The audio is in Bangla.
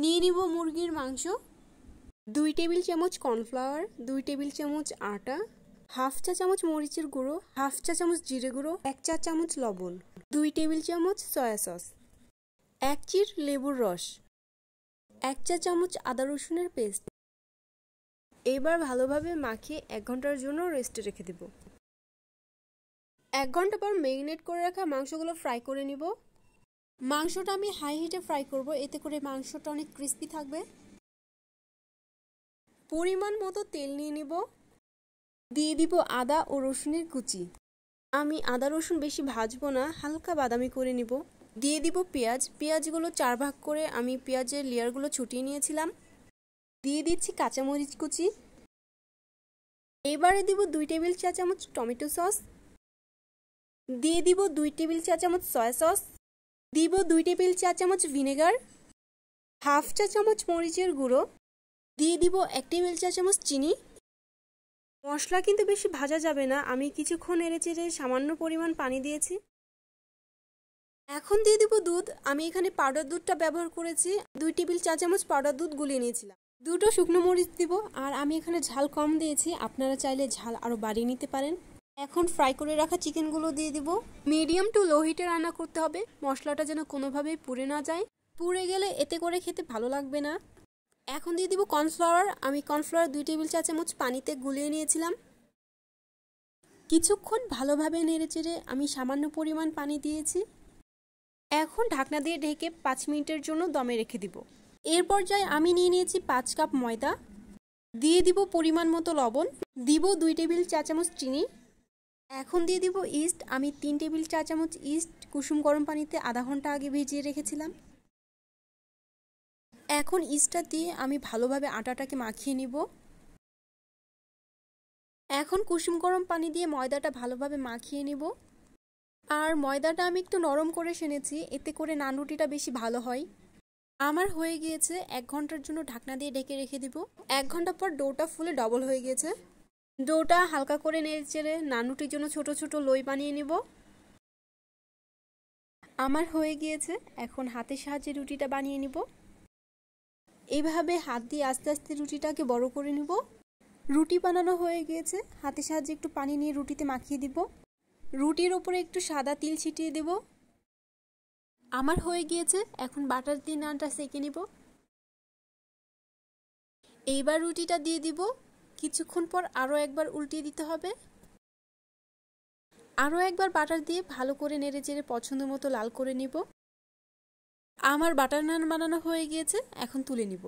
নিয়ে নিব মুরগির মাংস, 2 টেবিল চামচ কর্নফ্লাওয়ার, 2 টেবিল চামচ আটা, হাফ চা চামচ মরিচের গুঁড়ো, হাফ চা চামচ জিরে গুঁড়ো, 1 চা চামচ লবণ, 2 টেবিল চামচ সয়া সস, 1 চির লেবুর রস, 1 চা চামচ আদা রসুনের পেস্ট। এবার ভালোভাবে মাখিয়ে 1 ঘন্টার জন্য রেস্টে রেখে দেব। 1 ঘন্টা পর ম্যারিনেট করে রাখা মাংসগুলো ফ্রাই করে নিব। মাংসটা আমি হাই হিটে ফ্রাই করব, এতে করে মাংসটা অনেক ক্রিস্পি থাকবে। পরিমাণ মতো তেল নিয়ে নিব, দিয়ে দিব আদা ও রসুনের কুচি। আমি আদা রসুন বেশি ভাজবো না, হালকা বাদামি করে নিব। দিয়ে দিব পেঁয়াজ, পেঁয়াজগুলো 4 ভাগ করে আমি পেঁয়াজের লেয়ারগুলো ছুটিয়ে নিয়েছিলাম। দিয়ে দিচ্ছি কাঁচামরিচ কুচি। এবারে দিব 2 টেবিল চা চামচ টমেটো সস, দিয়ে দিব 2 টেবিল চা চামচ সয়া সস, দিব 2 টেবিল চা চামচ ভিনেগার, হাফ চা চামচ মরিচের গুঁড়ো, দিয়ে দিব 1 টেবিল চা চামচ চিনি। মশলা কিন্তু বেশি ভাজা যাবে না, আমি কিছুক্ষণ নেড়েচেড়ে সামান্য পরিমাণ পানি দিয়েছি। এখন দিয়ে দিব দুধ, আমি এখানে পাউডার দুধটা ব্যবহার করেছি। 2 টেবিল চা চামচ পাউডার দুধ গুলিয়ে নিয়েছিলাম। 2টো শুকনো মরিচ দিব, আর আমি এখানে ঝাল কম দিয়েছি, আপনারা চাইলে ঝাল আরও বাড়িয়ে নিতে পারেন। এখন ফ্রাই করে রাখা চিকেনগুলো দিয়ে দিব। মিডিয়াম টু লো হিটে রান্না করতে হবে, মশলাটা যেন কোনোভাবেই পুড়ে না যায়। পুড়ে গেলে এতে করে খেতে ভালো লাগবে না। এখন দিয়ে দিব কর্নফ্লাওয়ার, আমি কর্নফ্লাওয়ার 2 টেবিল চা চামচ পানিতে গুলিয়ে নিয়েছিলাম। কিছুক্ষণ ভালোভাবে নেড়েচেড়ে আমি সামান্য পরিমাণ পানি দিয়েছি। এখন ঢাকনা দিয়ে ঢেকে 5 মিনিটের জন্য দমে রেখে দিব। এর পর্যায়ে আমি নিয়ে নিয়েছি 5 কাপ ময়দা, দিয়ে দিব পরিমাণ মতো লবণ, দিব 2 টেবিল চা চামচ চিনি। এখন দিয়ে দিব ইস্ট, আমি 3 টেবিল চা চামচ ইস্ট কুসুম গরম পানিতে আধা ঘন্টা আগে ভিজিয়ে রেখেছিলাম। এখন ইস্টটা দিয়ে আমি ভালোভাবে আটাটাকে মাখিয়ে নিব। এখন কুসুম গরম পানি দিয়ে ময়দাটা ভালোভাবে মাখিয়ে নিব। আর ময়দাটা আমি একটু নরম করে সেনেছি, এতে করে নান রুটিটা বেশি ভালো হয়। আমার হয়ে গিয়েছে, 1 ঘন্টার জন্য ঢাকনা দিয়ে ঢেকে রেখে দিব। 1 ঘন্টা পর ডোটা ফুলে ডবল হয়ে গেছে। ডোটা হালকা করে নেড়েচেড়ে নান রুটির জন্য ছোট ছোট লই বানিয়ে নিব। আমার হয়ে গিয়েছে, এখন হাতের সাহায্যে রুটিটা বানিয়ে নিব। এইভাবে হাত দিয়ে আস্তে আস্তে রুটিটাকে বড় করে নিব। রুটি বানানো হয়ে গিয়েছে, হাতের সাহায্যে একটু পানি নিয়ে রুটিতে মাখিয়ে দিব। রুটির উপরে একটু সাদা তিল ছিটিয়ে দেব। আমার হয়ে গিয়েছে, এখন বাটার দিয়ে নানটা সেঁকে নিব। এইবার রুটিটা দিয়ে দিব। কিছুক্ষণ পর আরও একবার উল্টিয়ে দিতে হবে। আরও একবার বাটার দিয়ে ভালো করে নেড়েচেড়ে পছন্দ মতো লাল করে নিব। আমার বাটার নান বানানো হয়ে গিয়েছে, এখন তুলে নিব।